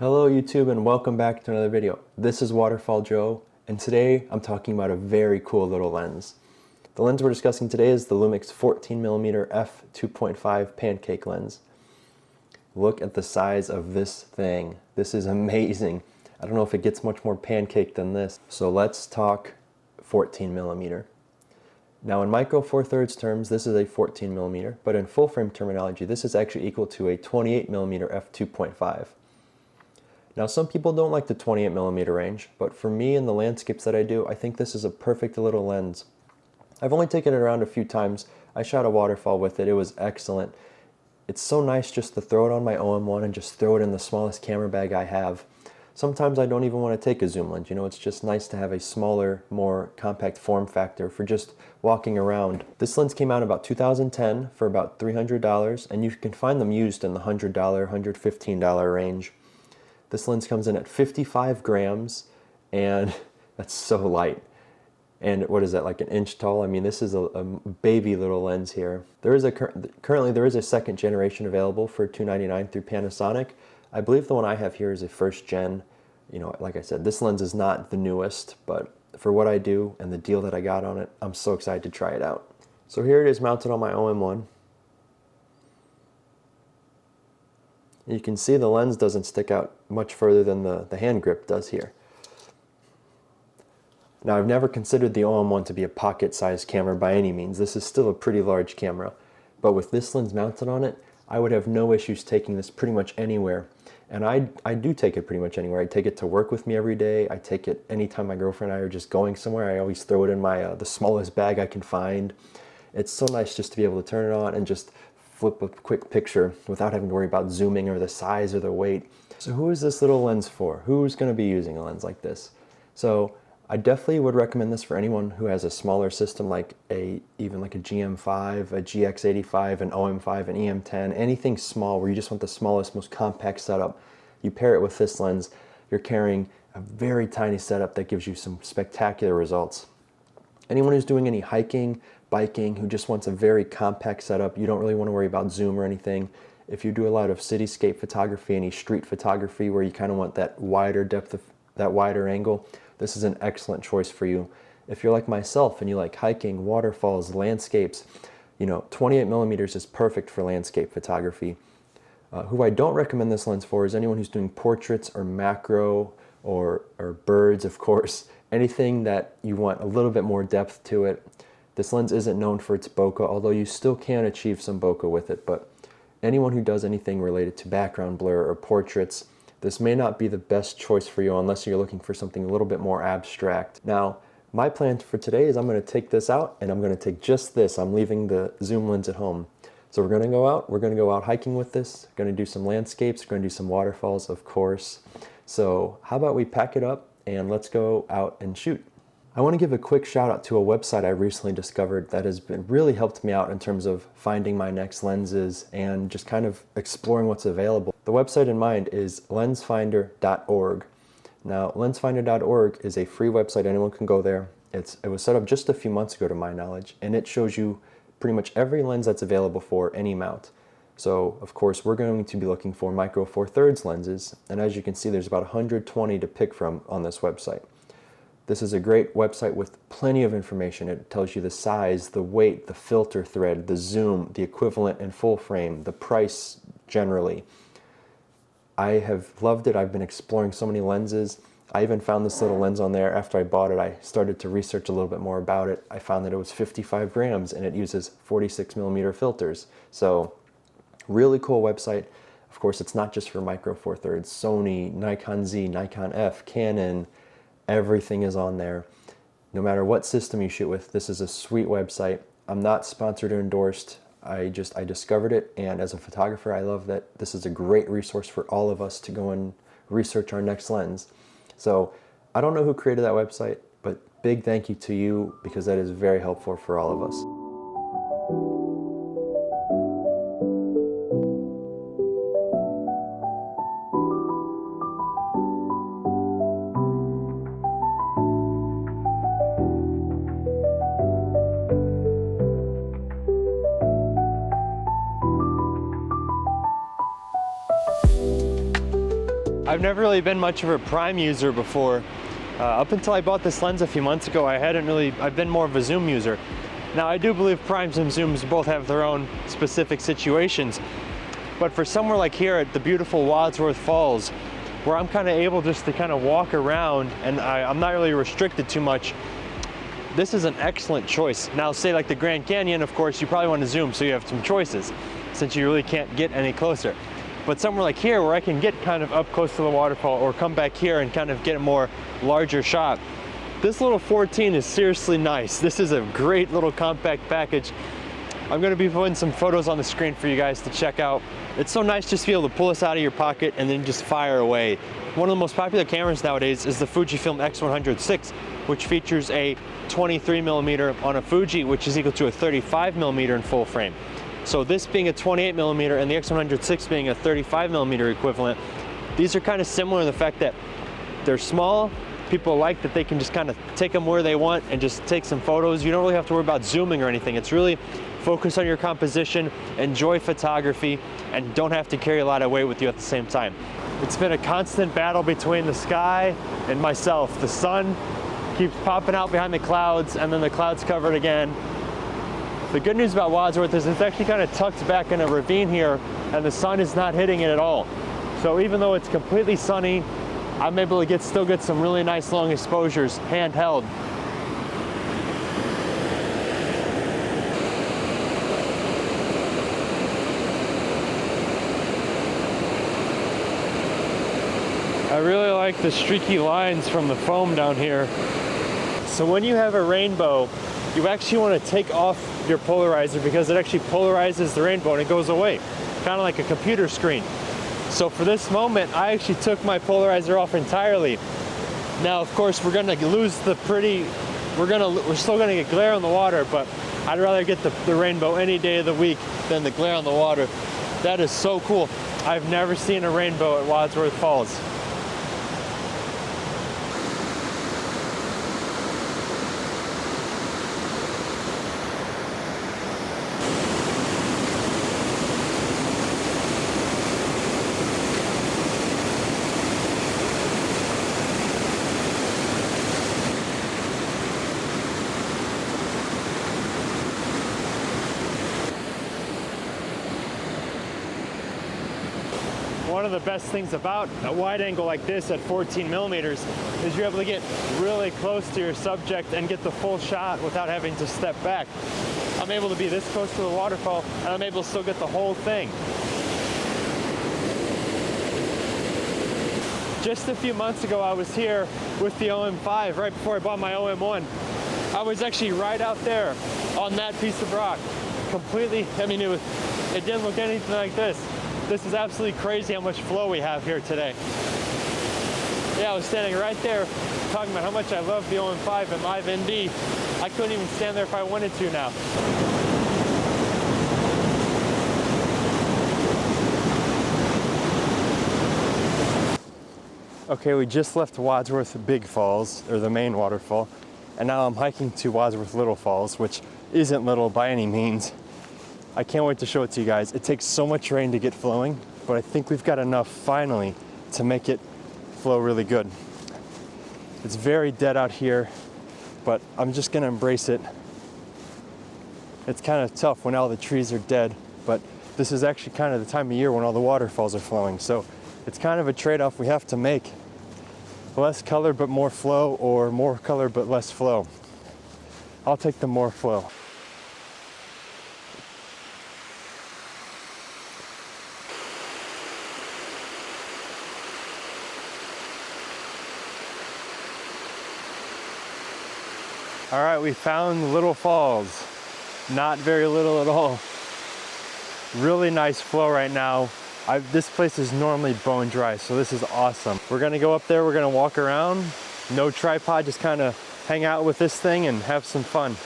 Hello YouTube and welcome back to another video. This is Waterfall Joe and today I'm talking about a very cool little lens. The lens we're discussing today is the Lumix 14mm f2.5 Pancake lens. Look at the size of this thing. This is amazing. I don't know if it gets much more pancake than this. So let's talk 14mm. Now in micro four thirds terms, this is a 14mm, but in full frame terminology, this is actually equal to a 28mm f2.5. Now some people don't like the 28mm range, but for me and the landscapes that I do, I think this is a perfect little lens. I've only taken it around a few times. I shot a waterfall with it. It was excellent. It's so nice just to throw it on my OM1 and just throw it in the smallest camera bag I have. Sometimes I don't even want to take a zoom lens. You know, it's just nice to have a smaller, more compact form factor for just walking around. This lens came out in about 2010 for about $300, and you can find them used in the $100, $115 range. This lens comes in at 55 grams, and that's so light. And what is that, like an inch tall? I mean, this is a baby little lens here. Currently there is a second generation available for $299 through Panasonic. I believe the one I have here is a first gen. You know, like I said, this lens is not the newest, but for what I do and the deal that I got on it, I'm so excited to try it out. So here it is mounted on my OM1. You can see the lens doesn't stick out much further than the hand grip does here. Now I've never considered the OM1 to be a pocket-sized camera by any means. This is still a pretty large camera. But with this lens mounted on it, I would have no issues taking this pretty much anywhere. And I do take it pretty much anywhere. I take it to work with me every day. I take it anytime my girlfriend and I are just going somewhere. I always throw it in my the smallest bag I can find. It's so nice just to be able to turn it on and just flip a quick picture without having to worry about zooming or the size or the weight. So who is this little lens for? Who's going to be using a lens like this? So I definitely would recommend this for anyone who has a smaller system, like even like a GM5, a GX85, an OM5, an EM10, anything small where you just want the smallest, most compact setup. You pair it with this lens, you're carrying a very tiny setup that gives you some spectacular results. Anyone who's doing any hiking, biking, who just wants a very compact setup, you don't really want to worry about zoom or anything. If you do a lot of cityscape photography, any street photography where you kind of want that wider depth of that wider angle, this is an excellent choice for you. If you're like myself and you like hiking, waterfalls, landscapes, you know, 28mm is perfect for landscape photography. Who I don't recommend this lens for is anyone who's doing portraits or macro or birds, of course. Anything that you want a little bit more depth to it. This lens isn't known for its bokeh, although you still can achieve some bokeh with it, but anyone who does anything related to background blur or portraits, this may not be the best choice for you unless you're looking for something a little bit more abstract. Now, my plan for today is I'm going to take this out and I'm going to take just this. I'm leaving the zoom lens at home. So we're going to go out hiking with this, going to do some landscapes, going to do some waterfalls, of course. So how about we pack it up and let's go out and shoot. I want to give a quick shout out to a website I recently discovered that has really helped me out in terms of finding my next lenses and just kind of exploring what's available. The website in mind is Lensfinder.org. Now, Lensfinder.org is a free website. Anyone can go there. It was set up just a few months ago to my knowledge, and it shows you pretty much every lens that's available for any mount. So, of course, we're going to be looking for micro four thirds lenses, and as you can see, there's about 120 to pick from on this website. This is a great website with plenty of information. It tells you the size, the weight, the filter thread, the zoom, the equivalent in full frame, the price generally. I have loved it. I've been exploring so many lenses. I even found this little lens on there. After I bought it, I started to research a little bit more about it. I found that it was 55 grams and it uses 46mm filters. So really cool website. Of course, it's not just for micro four thirds. Sony, Nikon Z, Nikon F, Canon, everything is on there. No matter what system you shoot with, this is a sweet website. I'm not sponsored or endorsed. I discovered it, and as a photographer, I love that this is a great resource for all of us to go and research our next lens. So I don't know who created that website, but big thank you to you because that is very helpful for all of us. I've never really been much of a prime user before. Up until I bought this lens a few months ago, I've been more of a zoom user. Now I do believe primes and zooms both have their own specific situations, but for somewhere like here at the beautiful Wadsworth Falls, where I'm kind of able just to kind of walk around and I'm not really restricted too much, this is an excellent choice. Now say like the Grand Canyon, of course, you probably want to zoom so you have some choices, since you really can't get any closer. But somewhere like here where I can get kind of up close to the waterfall or come back here and kind of get a more larger shot, this little 14 is seriously nice. This is a great little compact package. I'm going to be putting some photos on the screen for you guys to check out. It's so nice just to be able to pull this out of your pocket and then just fire away. One of the most popular cameras nowadays is the Fujifilm X100VI, which features a 23mm on a Fuji, which is equal to a 35mm in full frame. So this being a 28mm and the X100VI being a 35mm equivalent, these are kind of similar in the fact that they're small. People like that they can just kind of take them where they want and just take some photos. You don't really have to worry about zooming or anything. It's really focus on your composition, enjoy photography, and don't have to carry a lot of weight with you at the same time. It's been a constant battle between the sky and myself. The sun keeps popping out behind the clouds and then the clouds cover it again. The good news about Wadsworth is it's actually kind of tucked back in a ravine here and the sun is not hitting it at all. So even though it's completely sunny, I'm able to still get some really nice long exposures handheld. I really like the streaky lines from the foam down here. So when you have a rainbow, you actually want to take off your polarizer because it actually polarizes the rainbow and it goes away, kind of like a computer screen. So for this moment, I actually took my polarizer off entirely. Now, of course, we're gonna lose the we're still gonna get glare on the water, but I'd rather get the rainbow any day of the week than the glare on the water. That is so cool. I've never seen a rainbow at Wadsworth Falls. One of the best things about a wide angle like this at 14mm is you're able to get really close to your subject and get the full shot without having to step back. I'm able to be this close to the waterfall and I'm able to still get the whole thing. Just a few months ago I was here with the OM5 right before I bought my OM1. I was actually right out there on that piece of rock. Completely, I mean it didn't look anything like this. This is absolutely crazy how much flow we have here today. Yeah, I was standing right there talking about how much I love the OM5 and Live ND. I couldn't even stand there if I wanted to now. Okay, we just left Wadsworth Big Falls, or the main waterfall, and now I'm hiking to Wadsworth Little Falls, which isn't little by any means. I can't wait to show it to you guys. It takes so much rain to get flowing, but I think we've got enough finally to make it flow really good. It's very dead out here, but I'm just gonna embrace it. It's kind of tough when all the trees are dead, but this is actually kind of the time of year when all the waterfalls are flowing. So it's kind of a trade-off we have to make. Less color but more flow, or more color but less flow. I'll take the more flow. All right, we found Little Falls. Not very little at all. Really nice flow right now. This place is normally bone dry, so this is awesome. We're gonna go up there, we're gonna walk around. No tripod, just kind of hang out with this thing and have some fun.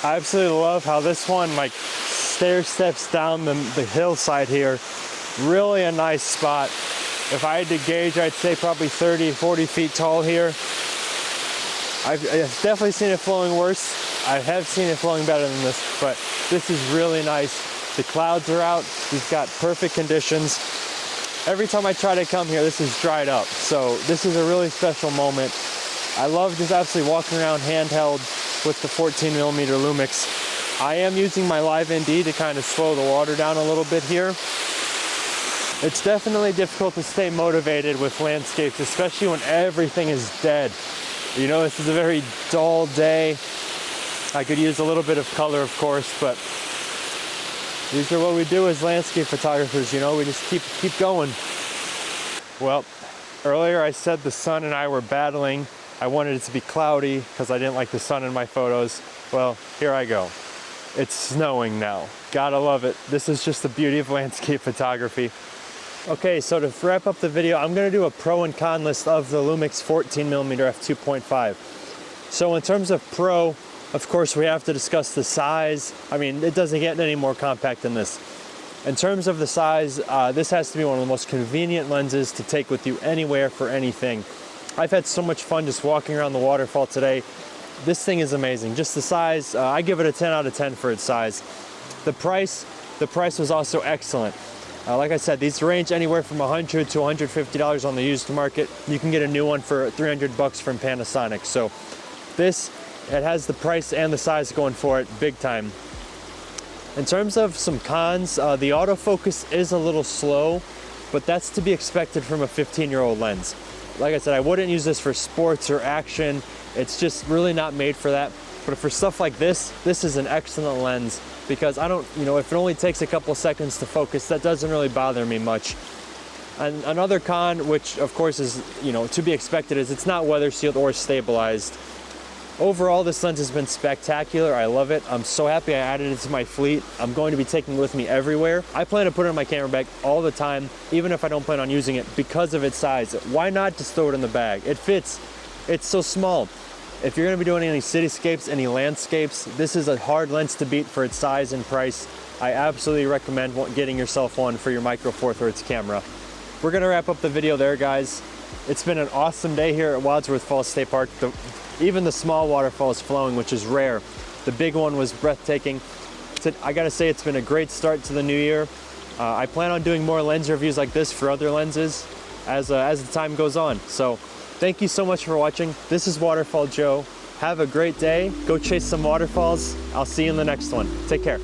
I absolutely love how this one like stair steps down the hillside here. Really a nice spot. If I had to gauge, I'd say probably 30, 40 feet tall here. I've definitely seen it flowing worse. I have seen it flowing better than this, but this is really nice. The clouds are out. We've got perfect conditions. Every time I try to come here, this is dried up. So this is a really special moment. I love just absolutely walking around handheld with the 14mm Lumix. I am using my Live ND to kind of slow the water down a little bit here. It's definitely difficult to stay motivated with landscapes, especially when everything is dead. You know, this is a very dull day. I could use a little bit of color, of course, but these are what we do as landscape photographers, you know, we just keep going. Well, earlier I said the sun and I were battling. I wanted it to be cloudy because I didn't like the sun in my photos. Well, here I go. It's snowing now. Gotta love it. This is just the beauty of landscape photography. Okay, so to wrap up the video, I'm gonna do a pro and con list of the Lumix 14mm f2.5. So in terms of pro, of course, we have to discuss the size. I mean, it doesn't get any more compact than this. In terms of the size, this has to be one of the most convenient lenses to take with you anywhere for anything. I've had so much fun just walking around the waterfall today. This thing is amazing. Just the size, I give it a 10 out of 10 for its size. The price was also excellent. Like I said, these range anywhere from $100 to $150 on the used market. You can get a new one for $300 from Panasonic. So it has the price and the size going for it big time. In terms of some cons, the autofocus is a little slow, but that's to be expected from a 15-year-old lens. Like I said, I wouldn't use this for sports or action. It's just really not made for that. But for stuff like this is an excellent lens because if it only takes a couple seconds to focus, that doesn't really bother me much. And another con, which of course is, to be expected, is it's not weather sealed or stabilized. Overall, this lens has been spectacular. I love it. I'm so happy I added it to my fleet. I'm going to be taking it with me everywhere. I plan to put it in my camera bag all the time, even if I don't plan on using it because of its size. Why not just throw it in the bag? It fits. It's so small. If you're going to be doing any cityscapes, any landscapes, this is a hard lens to beat for its size and price. I absolutely recommend getting yourself one for your Micro Four Thirds camera. We're going to wrap up the video there, guys. It's been an awesome day here at Wadsworth Falls State Park. Even the small waterfall is flowing, which is rare. The big one was breathtaking. I gotta say, it's been a great start to the new year. I plan on doing more lens reviews like this for other lenses as the time goes on. So thank you so much for watching. This is Waterfall Joe. Have a great day. Go chase some waterfalls. I'll see you in the next one. Take care.